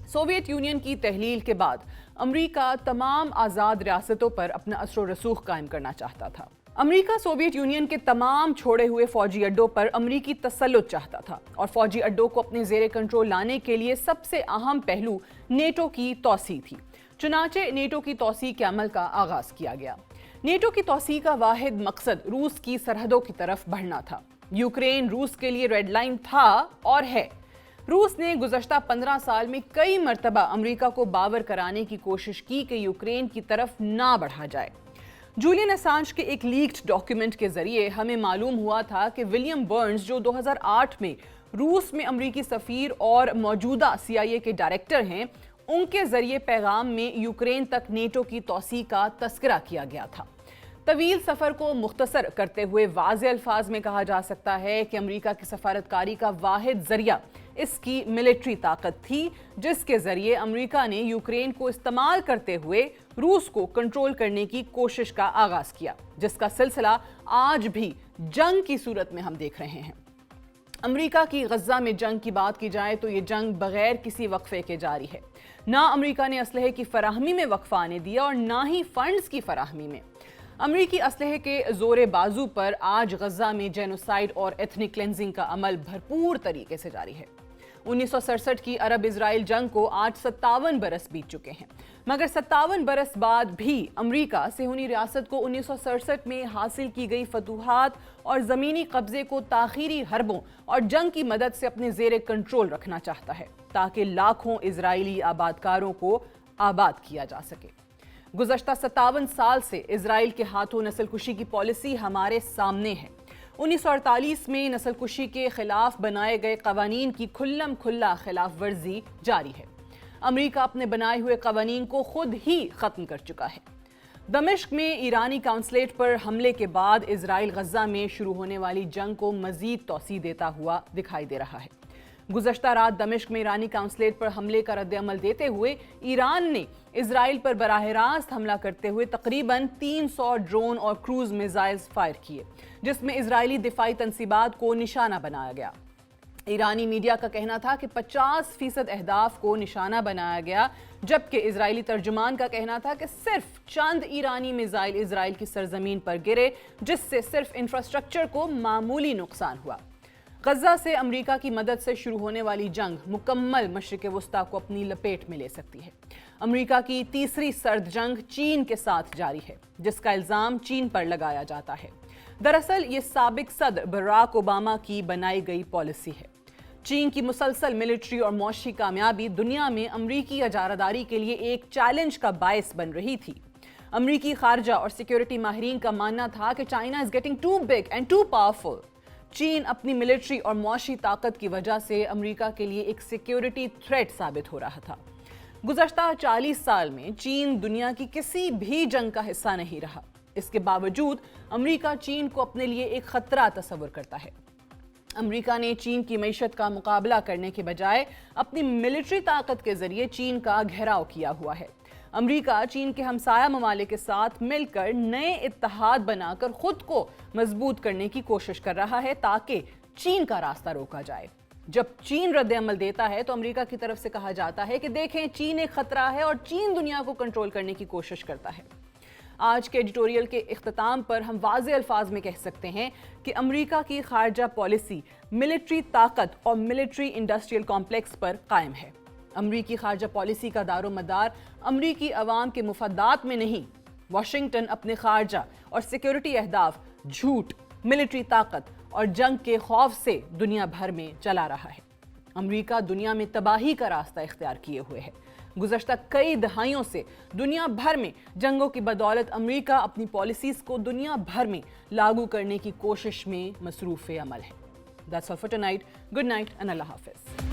सोवियत यूनियन की तहलील के बाद अमरीका तमाम आज़ाद रियासतों पर अपना असर रसूख कायम करना चाहता था। अमरीका सोवियत यूनियन के तमाम छोड़े हुए फौजी अड्डों पर अमरीकी तसल्लुत चाहता था और फौजी अड्डों को अपने जेरे कंट्रोल लाने के लिए सबसे अहम पहलू नेटो की तौसी थी। चुनाचे नेटो की तौसी के अमल का आगाज किया गया। नेटो की तौसी का वाहिद मकसद रूस की सरहदों की तरफ बढ़ना था। यूक्रेन रूस के लिए रेड लाइन था और है। रूस ने गुज़श्ता 15 साल में कई मरतबा अमरीका को बावर कराने की कोशिश की कि यूक्रेन की तरफ ना बढ़ा जाए। जूलियन असांज के एक लीक्ड डॉक्यूमेंट के जरिए हमें मालूम हुआ था कि विलियम बर्न्स, जो 2008 में रूस में अमरीकी सफीर और मौजूदा CIA के डायरेक्टर हैं, उनके जरिए पैगाम में यूक्रेन तक नेटो की तौसी का तस्करा किया गया था। तवील सफर को मुख्तसर करते हुए वाज़े अल्फाज में कहा जा सकता है कि अमरीका की सफारतकारी का वाहिद जरिया इसकी मिलिट्री ताकत थी, जिसके जरिए अमरीका ने यूक्रेन को इस्तेमाल करते हुए रूस को कंट्रोल करने की कोशिश का आगाज किया, जिसका सिलसिला आज भी जंग की सूरत में हम देख रहे हैं। अमरीका की गजा में जंग की बात की जाए तो ये जंग बगैर किसी वक्फे के जारी है। ना अमरीका ने असलहे की फराहमी में वक्फा आने दिया और ना ही फंड्स की फराहमी में। अमरीकी असलहे के जोरे बाजू पर आज गजा में जेनोसाइड और एथनिक क्लेंजिंग का अमल भरपूर तरीके से जारी है। 1967 की अरब इजराइल जंग को आज 57 बरस बीत चुके हैं, मगर 57 बरस बाद भी अमरीका सेहूनी रियासत को 1967 में हासिल की गई फतूहात और ज़मीनी कब्जे को ताखीरी हरबों और जंग की मदद से अपने जेरे कंट्रोल रखना चाहता है, ताकि लाखों इजरायली आबादकारों को आबाद किया जा सके। गुज़श्ता 57 साल से इजराइल के हाथों नस्लकुशी की पॉलिसी हमारे सामने है। 1948 में नस्लकुशी के खिलाफ बनाए गए कवानीन की खुल्लम खुल्ला खिलाफ वर्जी जारी है। अमरीका अपने बनाए हुए कवानीन को खुद ही खत्म कर चुका है। दमिश्क में ईरानी काउंसलेट पर हमले के बाद इजराइल गजा में शुरू होने वाली जंग को मजीद तौसी देता हुआ दिखाई दे रहा है। गुज़श्ता रात दमिश्क में ईरानी काउंसलेट पर हमले का रद्द-ए-अमल देते हुए ईरान ने इजराइल पर बराह रास्त हमला करते हुए तकरीबन 300 ड्रोन और क्रूज मिसाइल्स फायर किए, जिसमें इजरायली दिफाई तंसीबात को निशाना बनाया गया। ईरानी मीडिया का कहना था कि 50% अहदाफ को निशाना बनाया गया, जबकि इजरायली तर्जुमान का कहना था कि सिर्फ चंद ईरानी मिसाइल इजराइल की सरजमीन पर गिरे, जिससे सिर्फ इंफ्रास्ट्रक्चर को मामूली नुकसान हुआ। गजा से अमरीका की मदद से शुरू होने वाली जंग मुकम्मल मशरिक़ वुस्ता को अपनी लपेट में ले सकती है। अमरीका की तीसरी सर्द जंग चीन के साथ जारी है, जिसका इल्ज़ाम चीन पर लगाया जाता है। दरअसल ये साबिक सदर बराक ओबामा की बनाई गई पॉलिसी है। चीन की मुसलसल मिलिट्री और मौशी कामयाबी दुनिया में अमरीकी इजारादारी के लिए एक चैलेंज का बायस बन रही थी। अमरीकी खारजा और सिक्योरिटी माहिरीन का मानना था कि China is getting too big and too powerful. चीन अपनी मिलिट्री और मौशी ताकत की वजह से अमरीका के लिए एक सिक्योरिटी थ्रेट साबित हो रहा था। गुज़श्ता 40 साल में चीन दुनिया की किसी भी जंग का हिस्सा नहीं रहा। इसके बावजूद अमरीका चीन को अपने लिए एक खतरा तस्वर करता है। अमरीका ने चीन की मईशत का मुकाबला करने के बजाय अपनी मिलिट्री ताकत के जरिए चीन का घेराव किया हुआ है। अमरीका चीन के हमसाया ममालिक के साथ मिलकर नए इत्तेहाद बनाकर खुद को मजबूत करने की कोशिश कर रहा है, ताकि चीन का रास्ता रोका जाए। जब चीन रद्द-ए-अमल देता है तो अमरीका की तरफ से कहा जाता है कि देखें, चीन एक खतरा है और चीन दुनिया को कंट्रोल करने की कोशिश करता है। आज के एडिटोरियल के इख्तिताम पर हम वाज़े अल्फाज में कह सकते हैं कि अमरीका की खारजा पॉलिसी मिलिट्री ताकत और मिलिट्री इंडस्ट्रियल कॉम्प्लेक्स पर कायम है। अमरीकी खारजा पॉलिसी का दारोमदार अमरीकी अवाम के मुफादात में नहीं, वाशिंगटन अपने खारजा और सिक्योरिटी अहदाफ, झूठ, मिलिट्री ताकत और जंग के खौफ से दुनिया भर में चला रहा है। अमरीका दुनिया में तबाही का रास्ता इख्तियार किए हुए है। गुज़श्ता कई दहाइयों से दुनिया भर में जंगों की बदौलत अमरीका अपनी पॉलिसीज को दुनिया भर में लागू करने की कोशिश में मसरूफ़ अमल है। That's all for tonight. Good night and Allah Hafiz.